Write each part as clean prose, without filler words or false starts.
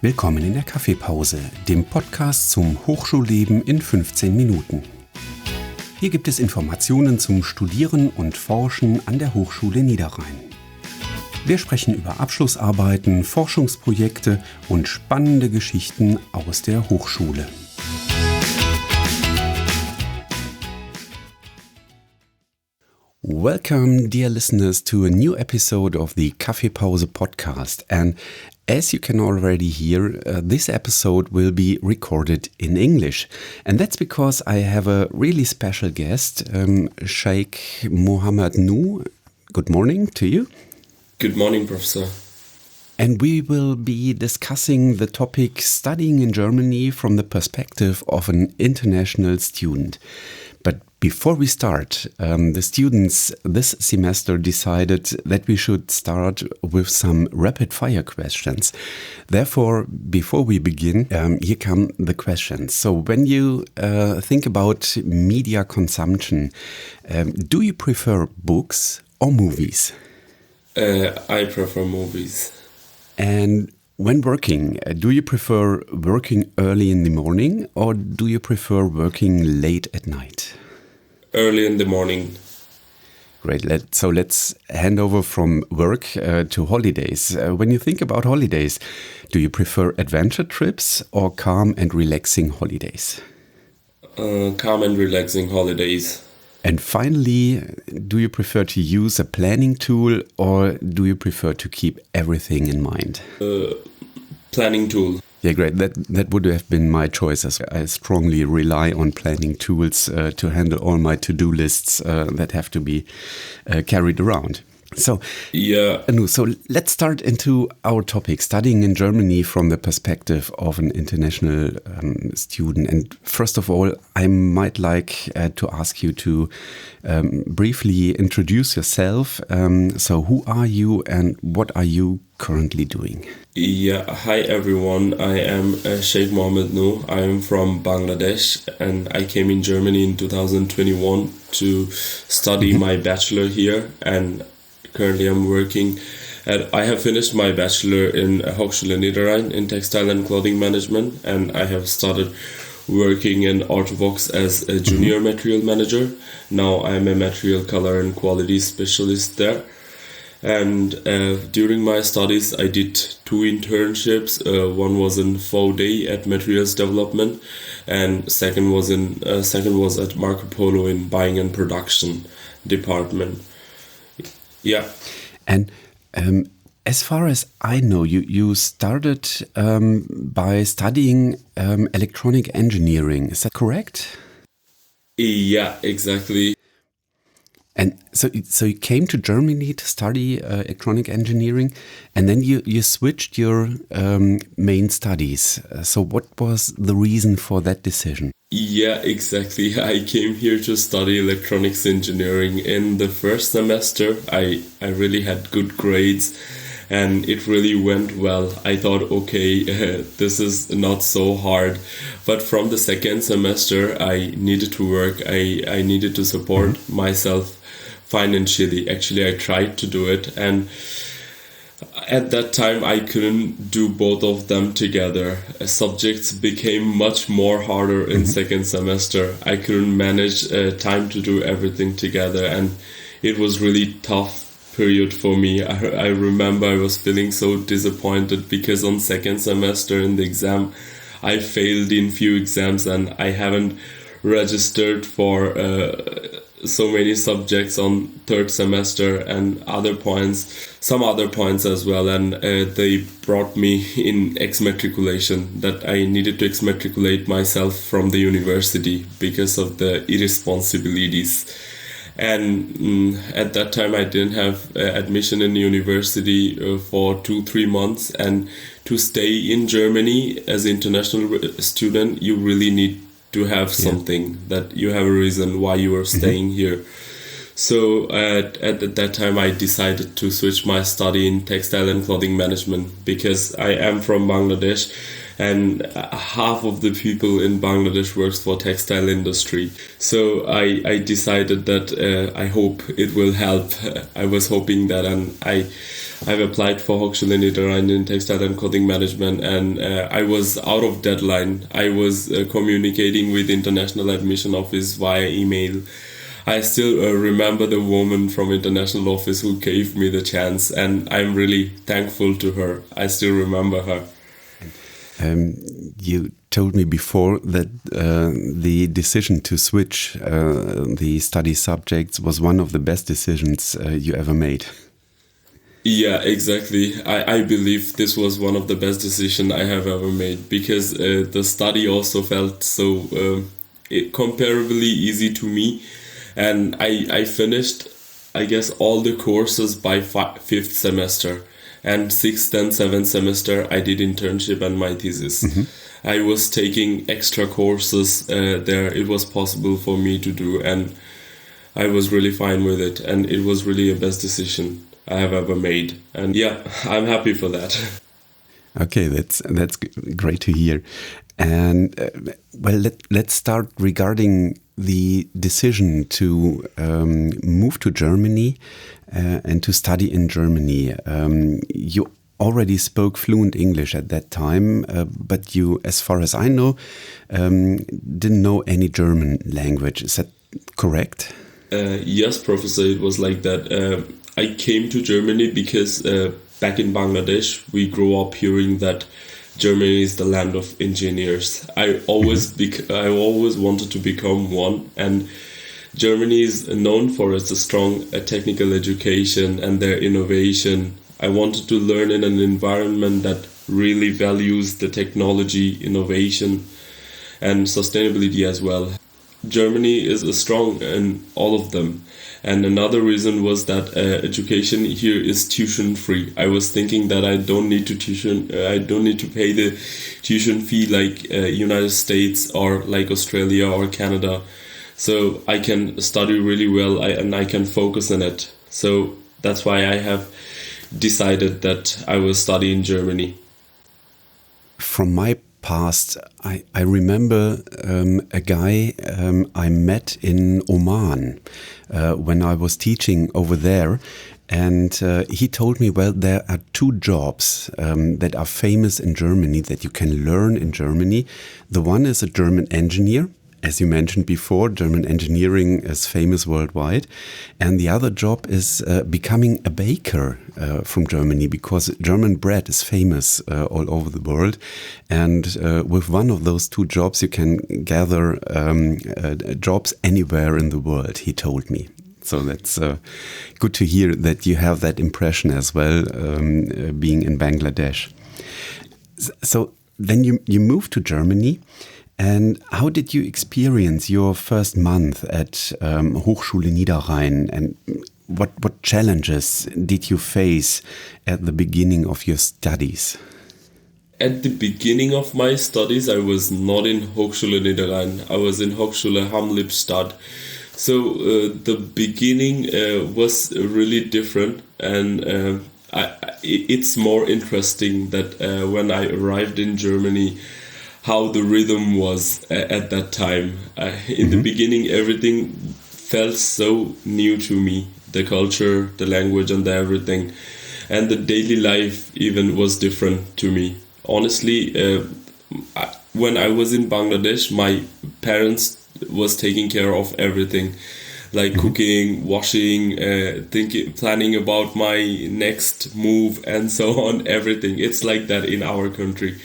Willkommen in der Kaffeepause, dem Podcast zum Hochschulleben in 15 Minuten. Hier gibt es Informationen zum Studieren und Forschen an der Hochschule Niederrhein. Wir sprechen über Abschlussarbeiten, Forschungsprojekte und spannende Geschichten aus der Hochschule. Welcome, dear listeners, to a new episode of the Kaffeepause podcast. And as you can already hear, this episode will be recorded in English. And that's because I have a really special guest, Sheikh Mohammed Nu. Good morning to you. Good morning, Professor. And we will be discussing the topic studying in Germany from the perspective of an international student. But before we start, the students this semester decided that we should start with some rapid-fire questions. Therefore, before we begin, here come the questions. So when you think about media consumption, do you prefer books or movies? I prefer movies. And when working, do you prefer working early in the morning or do you prefer working late at night? Early in the morning. Great. So let's hand over from work to holidays. When you think about holidays, do you prefer adventure trips or calm and relaxing holidays? Calm and relaxing holidays. And finally, do you prefer to use a planning tool or do you prefer to keep everything in mind? Planning tool. Yeah, great. That would have been my choice as well. I strongly rely on planning tools to handle all my to-do lists that have to be carried around. So, yeah. Anu, so let's start into our topic, studying in Germany from the perspective of an international student. And first of all, I might like to ask you to briefly introduce yourself. So who are you and what are you currently doing? Yeah, hi everyone. I am Sheikh Mohammed Nu. I am from Bangladesh and I came in Germany in 2021 to study my bachelor here, and currently I'm working I have finished my bachelor in Hochschule Niederrhein in Textile and Clothing Management, and I have started working in Artvox as a junior material manager. Now I'm a material color and quality specialist there. And during my studies I did 2 internships. One was in 4 day at materials development, and second was at Marco Polo in buying and production department. Yeah. And as far as I know, you started by studying electronic engineering. Is that correct? Yeah, exactly. And so you came to Germany to study electronic engineering, and then you switched your main studies. So what was the reason for that decision? Yeah, exactly. I came here to study electronics engineering. In the first semester, I really had good grades and it really went well. I thought, okay, this is not so hard. But from the second semester, I needed to work. I needed to support myself financially. Actually, I tried to do it, and at that time I couldn't do both of them together. Subjects became much more harder in second semester. I couldn't manage time to do everything together, and it was really tough period for me. I remember I was feeling so disappointed because on second semester in the exam I failed in few exams, and I haven't registered for so many subjects on third semester and some other points as well, and they brought me in exmatriculation, that I needed to exmatriculate myself from the university because of the irresponsibilities. And at that time I didn't have admission in university for 2-3 months, and to stay in Germany as an international student you really need to have something, that you have a reason why you are staying here. So at that time I decided to switch my study in textile and clothing management, because I am from Bangladesh and half of the people in Bangladesh works for textile industry. So I decided that I hope it will help. I was hoping that, and I've applied for Hochschule Niederrhein in textile and clothing management, and I was out of deadline. I was communicating with International Admission Office via email. I still remember the woman from International Office who gave me the chance, and I'm really thankful to her. I still remember her. You told me before that the decision to switch the study subjects was one of the best decisions you ever made. Yeah, exactly. I believe this was one of the best decisions I have ever made, because the study also felt so comparably easy to me. And I finished, I guess, all the courses by fifth semester. And sixth and seventh semester, I did internship and my thesis. Mm-hmm. I was taking extra courses there. It was possible for me to do, and I was really fine with it. And it was really a best decision I have ever made. And yeah, I'm happy for that. Okay, that's great to hear. And well, let's start regarding the decision to move to Germany and to study in Germany. You already spoke fluent English at that time, but you, as far as I know, didn't know any German language. Is that correct? Yes, Professor, it was like that. I came to Germany because back in Bangladesh, we grew up hearing that Germany is the land of engineers. I always wanted to become one, and Germany is known for its strong technical education and their innovation. I wanted to learn in an environment that really values the technology, innovation, and sustainability as well. Germany is strong in all of them. And another reason was that education here is tuition free. I was thinking that I don't need to pay the tuition fee like United States or like Australia or Canada. So I can study really well and I can focus on it. So that's why I have decided that I will study in Germany. From my past, I remember a guy I met in Oman when I was teaching over there, and he told me, well, there are two jobs that are famous in Germany that you can learn in Germany. The one is a German engineer. As you mentioned before, German engineering is famous worldwide. And the other job is becoming a baker from Germany, because German bread is famous all over the world. And with one of those two jobs, you can gather jobs anywhere in the world, he told me. So that's good to hear that you have that impression as well, being in Bangladesh. So then you moved to Germany. And how did you experience your first month at Hochschule Niederrhein, and what challenges did you face at the beginning of your studies? At the beginning of my studies, I was not in Hochschule Niederrhein. I was in Hochschule Hamm-Lippstadt. So the beginning was really different, and it's more interesting that when I arrived in Germany, how the rhythm was at that time. In the beginning, everything felt so new to me. The culture, the language, and everything. And the daily life even was different to me. Honestly, when I was in Bangladesh, my parents was taking care of everything. Like cooking, washing, planning about my next move, and so on, everything. It's like that in our country.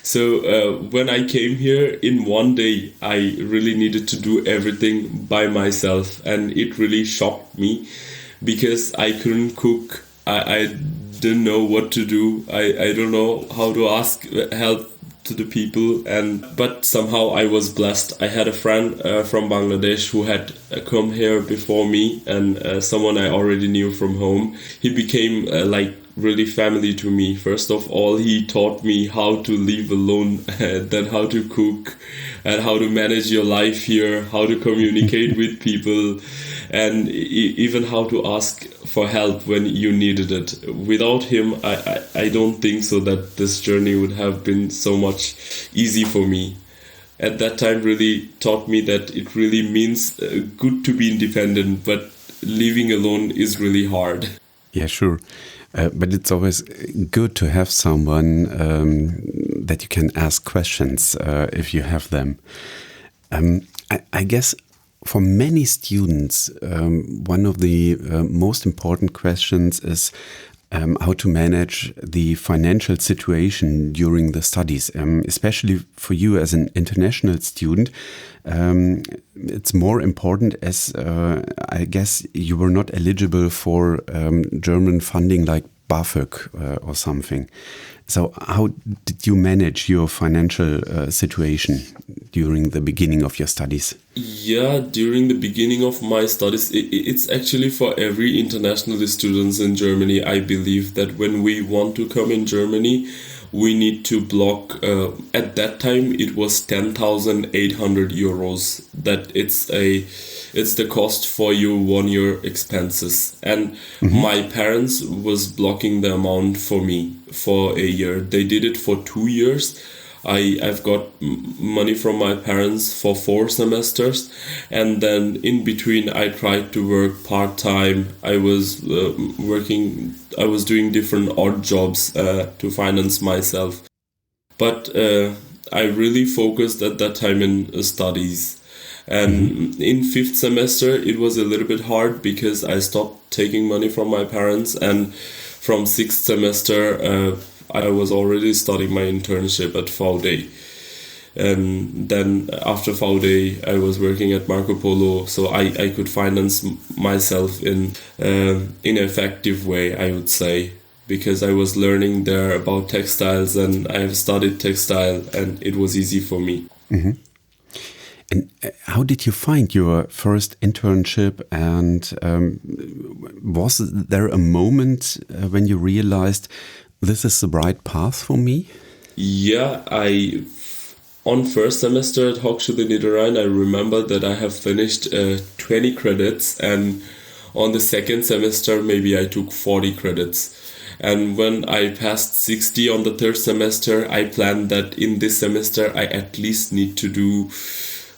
So when I came here, in one day, I really needed to do everything by myself. And it really shocked me because I couldn't cook. I didn't know what to do. I don't know how to ask help to the people. But somehow I was blessed. I had a friend from Bangladesh who had come here before me, and someone I already knew from home. He became really family to me. First of all, he taught me how to live alone, then how to cook, and how to manage your life here, how to communicate with people. and even how to ask for help when you needed it. Without him, I don't think so that this journey would have been so much easy for me. At that time really taught me that it really means good to be independent, but living alone is really hard. Yeah, sure. But it's always good to have someone that you can ask questions if you have them. I guess for many students, one of the most important questions is how to manage the financial situation during the studies, especially for you as an international student. It's more important as I guess you were not eligible for German funding like BAföG or something. So how did you manage your financial situation during the beginning of your studies? Yeah, during the beginning of my studies, it's actually for every international students in Germany. I believe that when we want to come in Germany, we need to block, at that time it was 10,800 euros. That it's the cost for your 1 year expenses. And my parents was blocking the amount for me for a year. They did it for 2 years. I've got money from my parents for 4 semesters, and then in between I tried to work part-time. I was doing different odd jobs to finance myself. But I really focused at that time in studies. And in 5th semester it was a little bit hard because I stopped taking money from my parents, and from 6th semester I was already starting my internship at VD. And then after VD I was working at Marco Polo, so I could finance myself in an effective way, I would say, because I was learning there about textiles and I have studied textile and it was easy for me. Mm-hmm. And how did you find your first internship? And was there a moment when you realized this is the right path for me? Yeah, on first semester at Hochschule Niederrhein, I remember that I have finished 20 credits, and on the second semester maybe I took 40 credits. And when I passed 60 on the third semester, I planned that in this semester I at least need to do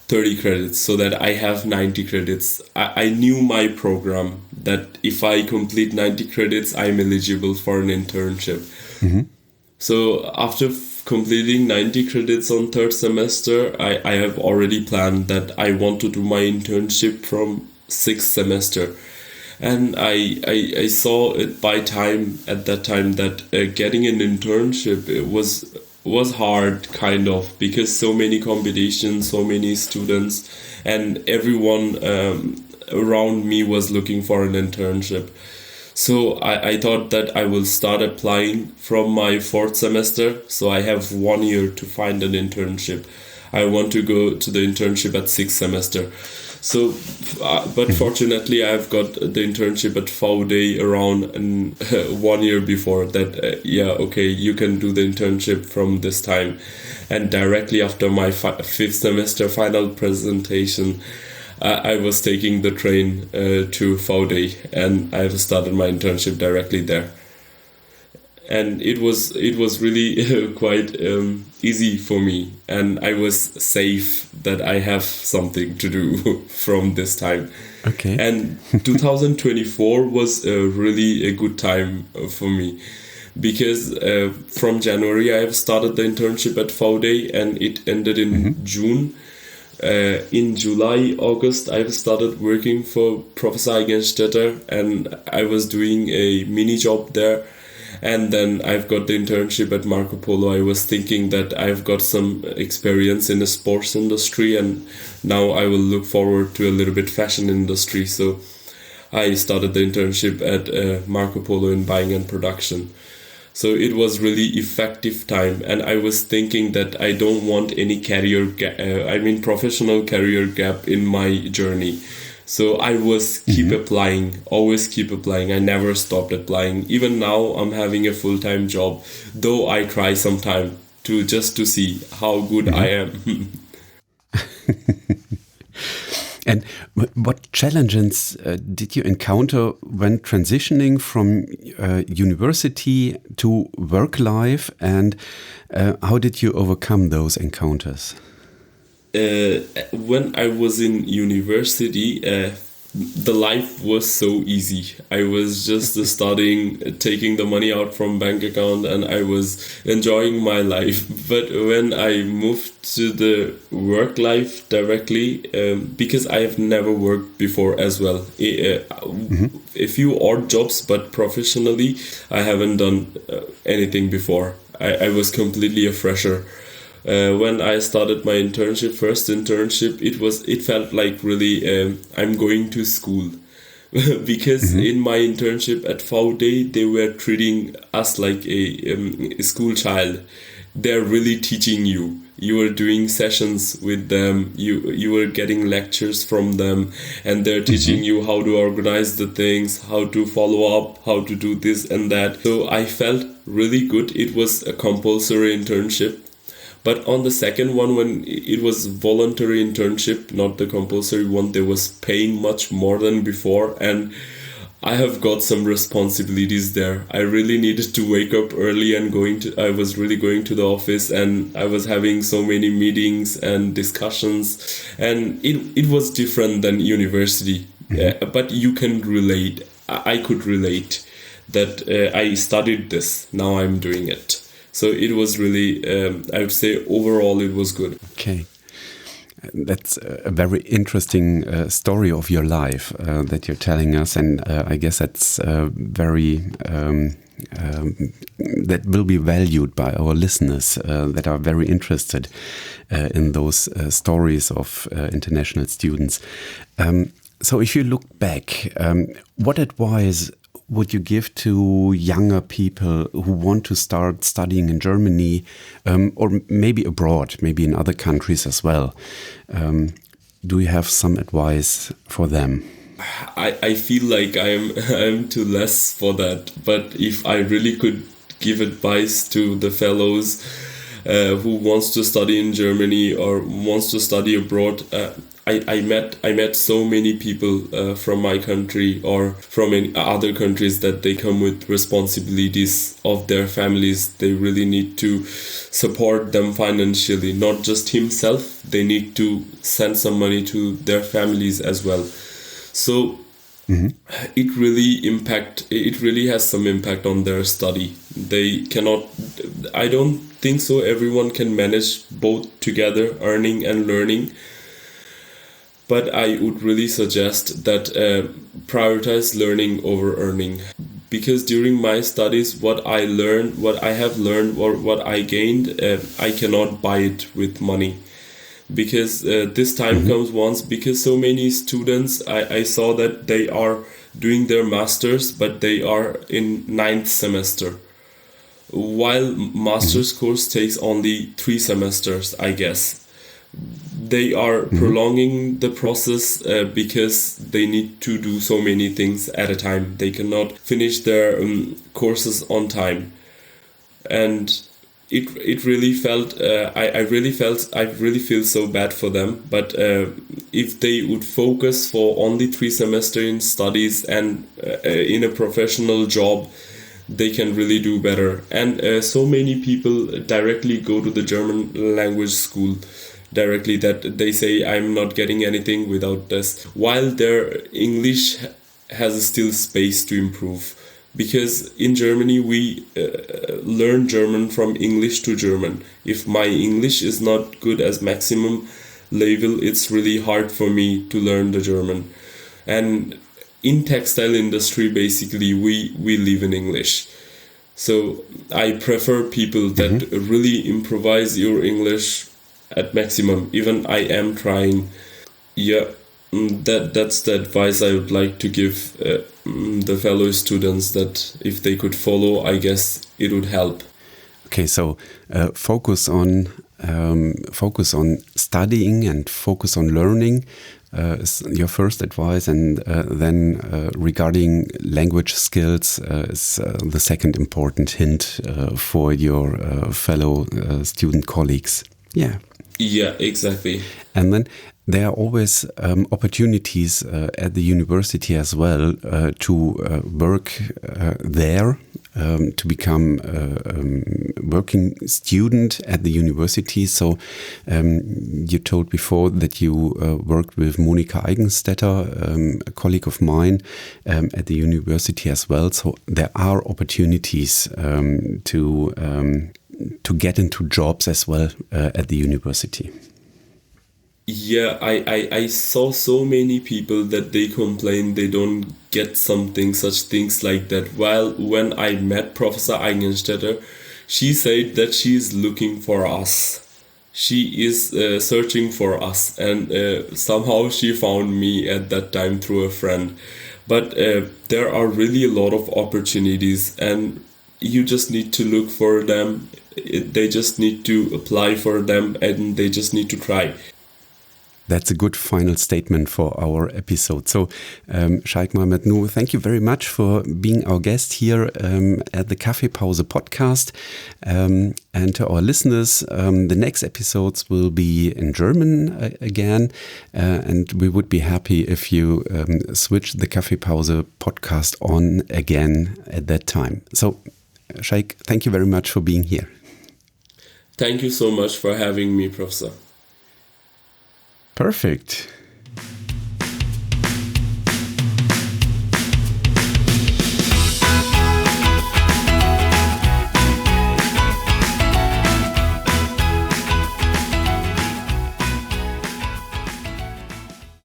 30 credits so that I have 90 credits. I knew my program that if I complete 90 credits, I'm eligible for an internship. Mm-hmm. So after completing 90 credits on third semester, I have already planned that I want to do my internship from 6th semester. And I saw it at that time that getting an internship, it was hard, kind of, because so many competitions, so many students, and everyone around me was looking for an internship. So I thought that I will start applying from my 4th semester, so I have 1 year to find an internship. I want to go to the internship at 6th semester. So, but fortunately, I've got the internship at VD around 1 year before that. You can do the internship from this time. And directly after my 5th semester final presentation, I was taking the train to VD, and I've started my internship directly there. And it was really quite easy for me, and I was safe that I have something to do from this time. Okay. And 2024 was really a good time for me, because from January I have started the internship at VD and it ended in June. In July, August, I have started working for Professor Eigenstädter, and I was doing a mini job there. And then I've got the internship at Marco Polo. I was thinking that I've got some experience in the sports industry, and now I will look forward to a little bit fashion industry. So I started the internship at Marco Polo in buying and production. So it was really effective time, and I was thinking that I don't want any professional career gap in my journey. So I was always keep applying. I never stopped applying. Even now I'm having a full-time job, though I try sometime to see how good I am. And what challenges did you encounter when transitioning from university to work life, and how did you overcome those encounters? When I was in university, the life was so easy. I was just studying, taking the money out from bank account, and I was enjoying my life. But when I moved to the work life directly, because I have never worked before as well, a few odd jobs, but professionally I haven't done anything before. I was completely a fresher. When I started my first internship, it felt like really I'm going to school, because in my internship at VD they were treating us like a school child. They're really teaching you. You were doing sessions with them. You were getting lectures from them, and they're teaching you how to organize the things, how to follow up, how to do this and that. So I felt really good. It was a compulsory internship. But on the second one, when it was voluntary internship, not the compulsory one, they was paying much more than before, and I have got some responsibilities there. I really needed to wake up early and I was really going to the office, and I was having so many meetings and discussions, and it was different than university. But you can relate. I could relate that I studied this. Now I'm doing it. So it was really, I would say overall it was good. Okay. That's a very interesting story of your life that you're telling us. And I guess that's that will be valued by our listeners that are very interested in those stories of international students. So if you look back, what advice would you give to younger people who want to start studying in Germany, or maybe abroad, maybe in other countries as well? Do you have some advice for them? I feel like I'm too less for that. But if I really could give advice to the fellows who wants to study in Germany or wants to study abroad, I met so many people from my country or from other countries that they come with responsibilities of their families. They really need to support them financially, not just himself. They need to send some money to their families as well. So it really has some impact on their study. They cannot, I don't think so everyone can manage both together, earning and learning. But I would really suggest that prioritize learning over earning. Because during my studies, what I have learned, or what I gained, I cannot buy it with money. Because this time comes once, because so many students, I saw that they are doing their masters, but they are in 9th semester. While master's course takes only 3 semesters, I guess. They are prolonging the process because they need to do so many things at a time. They cannot finish their courses on time, and it really felt. I really feel so bad for them. But if they would focus for only 3 semesters in studies and in a professional job, they can really do better. And so many people directly go to the German language school. Directly, that they say I'm not getting anything without this, while their English has still space to improve. Because in Germany we learn German from English to German. If my English is not good as maximum level, it's really hard for me to learn the German. And in textile industry, basically we live in English. So I prefer people that really improvise your English at maximum. Even I am trying. Yeah, that's the advice I would like to give the fellow students, that if they could follow, I guess it would help. Okay, so focus on studying and focus on learning is your first advice, and then regarding language skills is the second important hint for your fellow student colleagues. Yeah. Yeah, exactly. And then There are always opportunities at the university as well to work there, to become a working student at the university. So you told before that you worked with Monika Eigenstetter, a colleague of mine, at the university as well. So there are opportunities to get into jobs as well at the university. Yeah, I saw so many people that they complain they don't get such things like that. While when I met Professor Eigenstetter, she said that she is looking for us. She is searching for us, and somehow she found me at that time through a friend. But there are really a lot of opportunities, and you just need to look for them. They just need to apply for them, and they just need to try. That's a good final statement for our episode. So, Shaikh Mohammed Noor, thank you very much for being our guest here at the Kaffeepause podcast. And to our listeners, the next episodes will be in German again. And we would be happy if you switch the Kaffeepause podcast on again at that time. So, Shaikh, thank you very much for being here. Thank you so much for having me, Professor. Perfect.